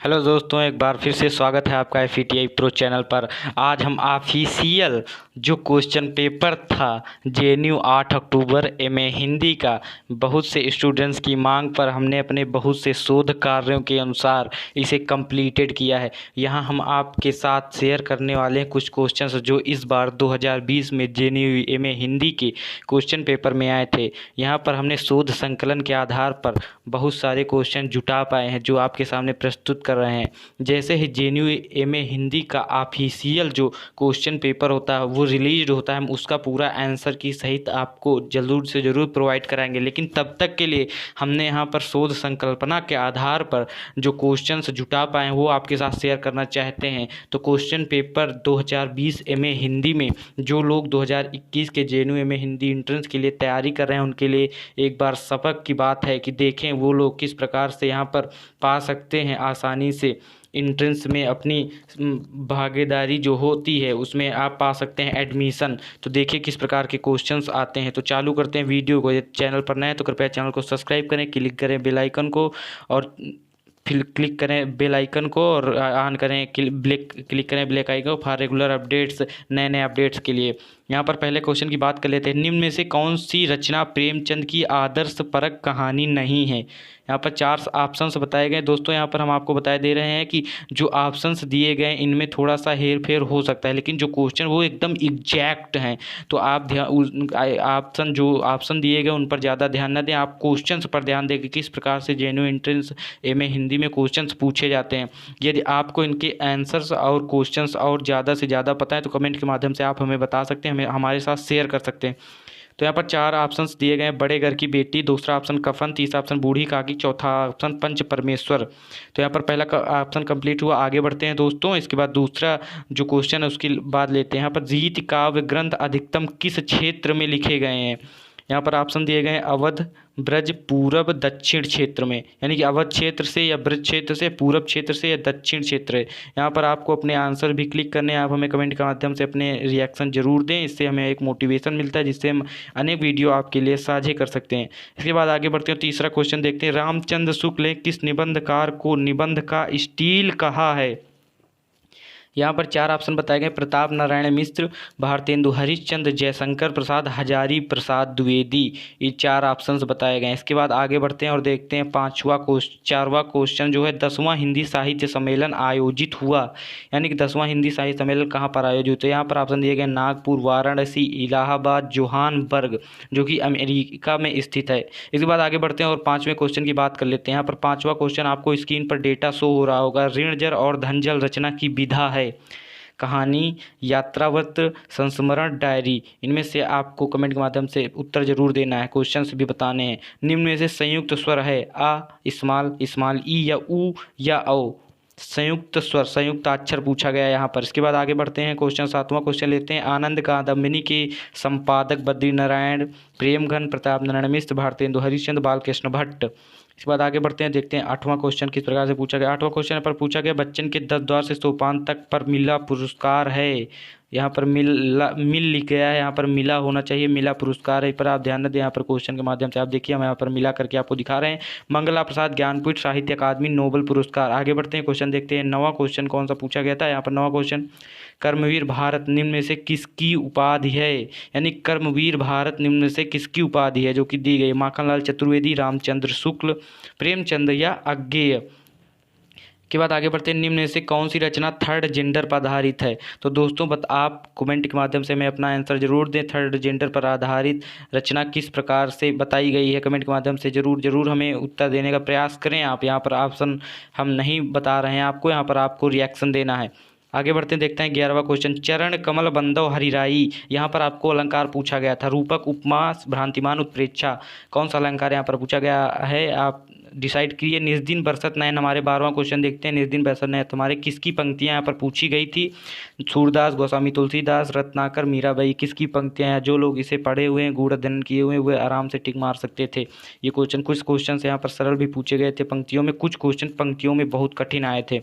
Hello दोस्तों, एक बार फिर से स्वागत है आपका FETI प्रो चैनल पर। आज हम ऑफिशियल जो क्वेश्चन पेपर था JNU 8 अक्टूबर MA हिंदी का, बहुत से स्टूडेंट्स की मांग पर हमने अपने बहुत से शोध कार्यों के अनुसार इसे कंप्लीटेड किया है। यहाँ हम आपके साथ शेयर करने वाले हैं कुछ क्वेश्चंस जो इस बार 2020 में JNU MA हिंदी के क्वेश्चन पेपर में आए थे। यहाँ पर हमने शोध संकलन के आधार पर बहुत सारे क्वेश्चन जुटा पाए हैं जो आपके सामने प्रस्तुत कर रहे हैं। जैसे ही JNU MA हिंदी का ऑफिशियल जो क्वेश्चन पेपर होता है वो रिलीज होता है, हम उसका पूरा आंसर की सहित आपको जरूर से ज़रूर प्रोवाइड कराएंगे। लेकिन तब तक के लिए हमने यहाँ पर शोध संकल्पना के आधार पर जो क्वेश्चंस जुटा पाए हैं वो आपके साथ शेयर करना चाहते हैं। तो क्वेश्चन पेपर 2020 MA हिंदी में जो लोग 2021 के JNU MA हिंदी एंट्रेंस के लिए तैयारी कर रहे हैं उनके लिए एक बार सबक की बात है कि देखें वो लोग किस प्रकार से यहाँ पर पा सकते हैं आसानी से इंट्रेंस में अपनी भागीदारी जो होती है उसमें आप पा सकते हैं एडमिशन। तो देखिए किस प्रकार के क्वेश्चंस आते हैं। तो चालू करते हैं वीडियो को। यदि चैनल पर नए हैं तो कृपया चैनल को सब्सक्राइब करें, क्लिक करें बेल आइकन को और फिर क्लिक करें बेल आइकन को और ऑन करें क्लिक करें black icon for regular updates, नए नए अपडेट्स के लिए। यहाँ पर पहले क्वेश्चन की बात कर लेते हैं। निम्न में से कौन सी रचना प्रेमचंद की आदर्शपरक कहानी नहीं है? यहाँ पर 4 ऑप्शंस बताए गए दोस्तों। यहाँ पर हम आपको बता दे रहे हैं कि जो ऑप्शंस दिए गए इनमें थोड़ा सा हेर फेर हो सकता है, लेकिन जो क्वेश्चन वो एकदम एग्जैक्ट हैं। तो आप ऑप्शन दिए गए उन पर ज़्यादा ध्यान न दें, आप क्वेश्चंस पर ध्यान दें कि किस प्रकार से JNU एंट्रेंस MA हिंदी में क्वेश्चंस पूछे जाते हैं। यदि आपको इनके आंसर्स और क्वेश्चंस और ज़्यादा से ज़्यादा पता है तो कमेंट के माध्यम से आप हमें बता सकते हैं, हमारे साथ शेयर कर सकते हैं। तो यहाँ पर 4 ऑप्शंस दिए गए हैं। बड़े घर की बेटी, दूसरा ऑप्शन कफन, तीसरा ऑप्शन बूढ़ी काकी, चौथा ऑप्शन पंच परमेश्वर। तो यहाँ पर पहला ऑप्शन कंप्लीट हुआ। आगे बढ़ते हैं दोस्तों। इसके बाद दूसरा जो क्वेश्चन है उसकी बात लेते हैं। यहाँ पर गीत काव्य ग्रंथ अधिकतम किस क्षेत्र में लिखे गए हैं? यहाँ पर ऑप्शन दिए गए हैं अवध, ब्रज, पूरब, दक्षिण क्षेत्र में। यानी कि अवध क्षेत्र से या ब्रज क्षेत्र से, पूरब क्षेत्र से या दक्षिण क्षेत्र है। यहाँ पर आपको अपने आंसर भी क्लिक करने हैं। आप हमें कमेंट के माध्यम से अपने रिएक्शन जरूर दें, इससे हमें एक मोटिवेशन मिलता है जिससे हम अनेक वीडियो आपके लिए साझा कर सकते हैं। इसके बाद आगे बढ़ते हैं। तीसरा क्वेश्चन देखते हैं। रामचंद्र शुक्ल ने किस निबंधकार को निबंध का स्टील कहा है? यहाँ पर 4 ऑप्शन बताए गए। प्रताप नारायण मिश्र, भारतेंदु हरिश्चंद्र, जयशंकर प्रसाद, हजारी प्रसाद द्विवेदी। ये 4 ऑप्शंस बताए गए हैं। इसके बाद आगे बढ़ते हैं और देखते हैं 4वां क्वेश्चन जो है 10वां हिंदी साहित्य सम्मेलन आयोजित हुआ, यानी कि 10वां हिंदी साहित्य सम्मेलन कहाँ पर आयोजित हुआ? यहाँ पर ऑप्शन दिए गए नागपुर, वाराणसी, इलाहाबाद, जोहानबर्ग जो कि अमेरिका में स्थित है। इसके बाद आगे बढ़ते हैं और 5वें क्वेश्चन की बात कर लेते हैं। यहाँ पर 5वां क्वेश्चन आपको स्क्रीन पर डेटा शो हो रहा होगा। ऋणजल और धनजल रचना की विधा है? कहानी, यात्रावृत्त, संस्मरण, डायरी। इनमें से आपको कमेंट के माध्यम से उत्तर जरूर देना है, क्वेश्चंस भी बताने हैं। निम्न में से संयुक्त स्वर है आ, इस्माल, इस्माल, ई या ऊ या औ। संयुक्त स्वर, संयुक्त अक्षर पूछा गया है यहाँ पर। इसके बाद आगे बढ़ते हैं क्वेश्चन 7वां क्वेश्चन लेते हैं। आनंद कादम्बिनी के संपादक बद्री नारायण, प्रेमघन, प्रताप नारायण मिश्र, भारतेंदु हरिश्चंद्र, बालकृष्ण भट्ट। इसके बाद आगे बढ़ते हैं, देखते हैं 8वां क्वेश्चन किस प्रकार से पूछा गया। 8वां क्वेश्चन पर पूछा गया बच्चन के 10 द्वार से सोपान तक पर मिला पुरस्कार है। यहाँ पर मिल लिख गया है, यहाँ पर मिला होना चाहिए, मिला पुरस्कार है। पर आप ध्यान न दें, यहाँ पर क्वेश्चन के माध्यम से आप देखिए हम यहाँ पर मिला करके आपको दिखा रहे हैं। मंगला प्रसाद ज्ञानपीठ साहित्य अकादमी नोबेल पुरस्कार। आगे बढ़ते हैं, क्वेश्चन देखते हैं। 9वां क्वेश्चन कौन सा पूछा गया था? यहाँ पर 9वां क्वेश्चन कर्मवीर भारत निम्न में से किसकी उपाधि है? यानी कर्मवीर भारत निम्न में से किसकी उपाधि है जो कि दी गई? माखनलाल चतुर्वेदी, रामचंद्र शुक्ल, प्रेमचंद या अज्ञेय। के बाद आगे बढ़ते हैं। निम्न में से कौन सी रचना थर्ड जेंडर पर आधारित है? तो दोस्तों आप कमेंट के माध्यम से हमें अपना आंसर जरूर दें। थर्ड जेंडर पर आधारित रचना किस प्रकार से बताई गई है? कमेंट के माध्यम से जरूर हमें उत्तर देने का प्रयास करें। आप यहाँ पर ऑप्शन हम नहीं बता रहे हैं आपको, यहाँ पर आपको रिएक्शन देना है। आगे बढ़ते हैं, देखते हैं 11वां क्वेश्चन। चरण कमल बंधव हरिराई, यहाँ पर आपको अलंकार पूछा गया था। रूपक, उपमा, भ्रांतिमान, उत्प्रेक्षा। कौन सा अलंकार यहाँ पर पूछा गया है? आप डिसाइड कीजिए। निर्दिन बरसत नयन, हमारे 12वां क्वेश्चन देखते हैं। निर्दिन बरसत नयन हमारे किसकी पंक्तियाँ यहाँ पर पूछी गई थी? सूरदास, गोस्वामी तुलसीदास, रत्नाकर, मीराबाई। किसकी पंक्तियाँ हैं? जो लोग इसे पढ़े हुए हैं, गूढ़ अध्ययन किए हुए हैं, वे आराम से टिक मार सकते थे। ये क्वेश्चन, कुछ क्वेश्चन यहाँ पर सरल भी पूछे गए थे पंक्तियों में, कुछ क्वेश्चन पंक्तियों में बहुत कठिन आए थे।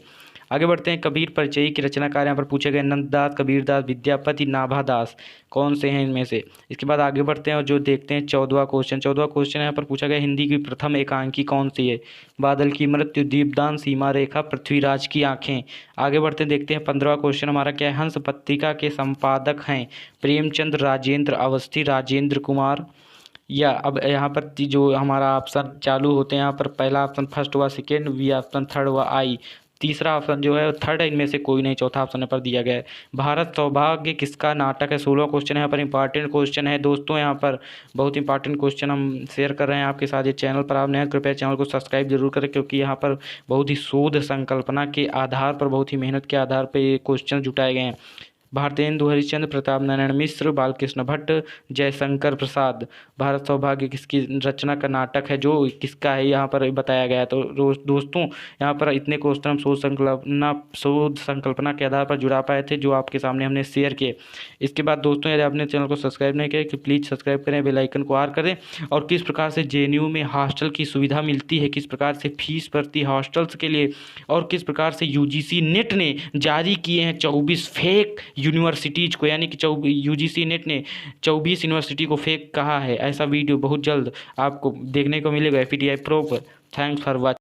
आगे बढ़ते हैं, कबीर परिचयी के रचनाकार यहाँ पर पूछे गए नंददास, कबीरदास, विद्यापति, नाभादास, कौन से हैं इनमें से। इसके बाद आगे बढ़ते हैं और जो देखते हैं 14वां क्वेश्चन। 14वां क्वेश्चन यहाँ पर पूछा गया हिंदी की प्रथम एकांकी कौन सी है। बादल की मृत्यु, दीपदान, सीमा रेखा, पृथ्वीराज की आंखें। आगे बढ़ते देखते हैं 15वां क्वेश्चन हमारा क्या है। हंस पत्रिका के संपादक हैं प्रेमचंद, राजेंद्र अवस्थी, राजेंद्र कुमार। या अब यहाँ पर जो हमारा ऑप्शन चालू होते हैं, यहाँ पर पहला ऑप्शन फर्स्ट हुआ, सेकेंड बी ऑप्शन, थर्ड हुआ आई, तीसरा ऑप्शन जो है थर्ड है, इनमें से कोई नहीं, चौथा ऑप्शन यहाँ पर दिया गया है। भारत सौभाग्य किसका नाटक है। 16वां क्वेश्चन यहाँ पर इंपॉर्टेंट क्वेश्चन है दोस्तों, यहाँ पर बहुत इंपॉर्टेंट क्वेश्चन हम शेयर कर रहे हैं आपके साथ। ये चैनल पर आप नए हैं, कृपया चैनल को सब्सक्राइब जरूर करें, क्योंकि यहाँ पर बहुत ही शोध संकल्पना के आधार पर, बहुत ही मेहनत के आधार पर ये क्वेश्चन जुटाए गए हैं। भारतेंदु हरिश्चंद्र, प्रताप नारायण मिश्र, बालकृष्ण भट्ट, जयशंकर प्रसाद। भारत सौभाग्य किसकी रचना का नाटक है, जो किसका है यहाँ पर बताया गया है। तो दोस्तों यहाँ पर इतने क्वेश्चन हम शोध संकल्पना के आधार पर जुड़ा पाए थे, जो आपके सामने हमने शेयर किए। इसके बाद दोस्तों यदि आपने चैनल को सब्सक्राइब नहीं किया तो प्लीज़ सब्सक्राइब करें, बेल आइकन को ऑन करें। और किस प्रकार से जेएनयू में हॉस्टल की सुविधा मिलती है, किस प्रकार से फीस पड़ती है हॉस्टल्स के लिए, और किस प्रकार से यूजीसी नेट ने जारी किए हैं 24 फेक यूनिवर्सिटीज़ को, यानी कि यूजीसी नेट ने 24 यूनिवर्सिटी को फेक कहा है। ऐसा वीडियो बहुत जल्द आपको देखने को मिलेगा FETI प्रो पर। Thanks for watching.